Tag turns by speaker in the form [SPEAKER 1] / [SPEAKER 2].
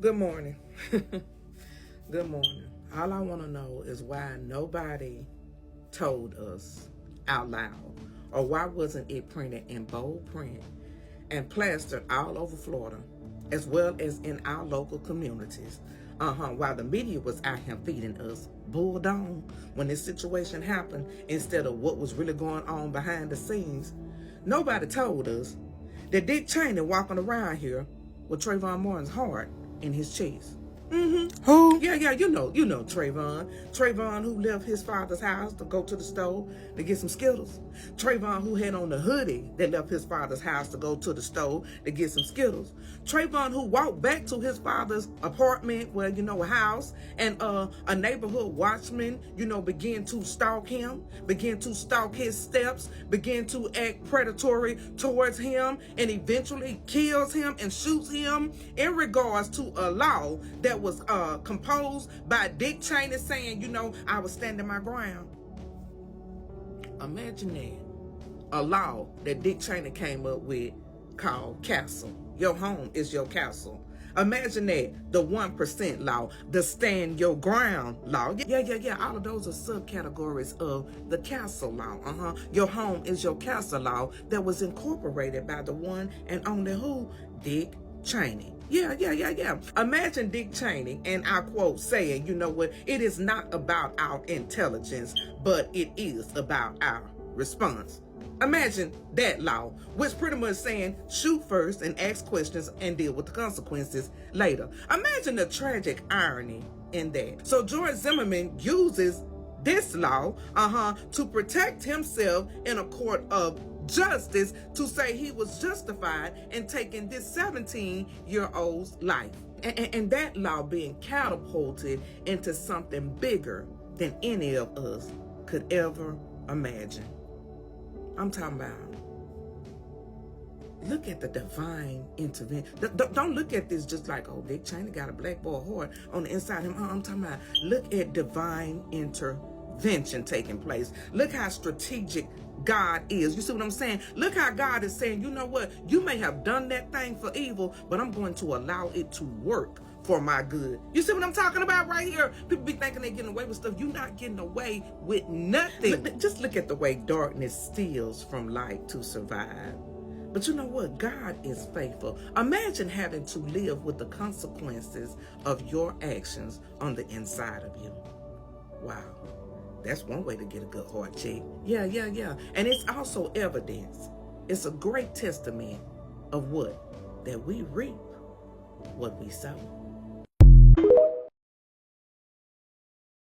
[SPEAKER 1] Good morning. Good morning. All I want to know is why nobody told us out loud, or why wasn't it printed in bold print and plastered all over Florida, as well as in our local communities, while the media was out here feeding us bulldog when this situation happened instead of what was really going on behind the scenes. Nobody told us that Dick Cheney walking around here with Trayvon Martin's heart in his chest.
[SPEAKER 2] Who?
[SPEAKER 1] Yeah, you know Trayvon. Trayvon who left his father's house to go to the store to get some Skittles. Trayvon who had on the hoodie that left his father's house to go to the store to get some Skittles. Trayvon who walked back to his father's apartment, a house, and a neighborhood watchman, began to stalk him, began to stalk his steps, began to act predatory towards him, and eventually kills him and shoots him in regards to a law that was composed by Dick Cheney saying, I was standing my ground. Imagine that. A law that Dick Cheney came up with called castle. Your home is your castle. Imagine that. The 1% law, the stand your ground law. Yeah. All of those are subcategories of the castle law. Your home is your castle law that was incorporated by the one and only who? Dick Cheney. Yeah. Imagine Dick Cheney, and I quote, saying, it is not about our intelligence, but it is about our response. Imagine that law, which pretty much saying shoot first and ask questions and deal with the consequences later. Imagine the tragic irony in that. So George Zimmerman uses this law to protect himself in a court of justice to say he was justified in taking this 17-year-old's life. And that law being catapulted into something bigger than any of us could ever imagine. I'm talking about, look at the divine intervention. Don't look at this just like, oh, Dick Cheney got a black boy heart on the inside of him. I'm talking about, look at divine intervention taking place. Look how strategic God is. You see what I'm saying? Look how God is saying, you know what? You may have done that thing for evil, but I'm going to allow it to work for my good. You see what I'm talking about right here? People be thinking they're getting away with stuff. You're not getting away with nothing. Just look at the way darkness steals from light to survive. But you know what? God is faithful. Imagine having to live with the consequences of your actions on the inside of you. Wow. That's one way to get a good heart check. Yeah. And it's also evidence. It's a great testament of what? That we reap what we sow.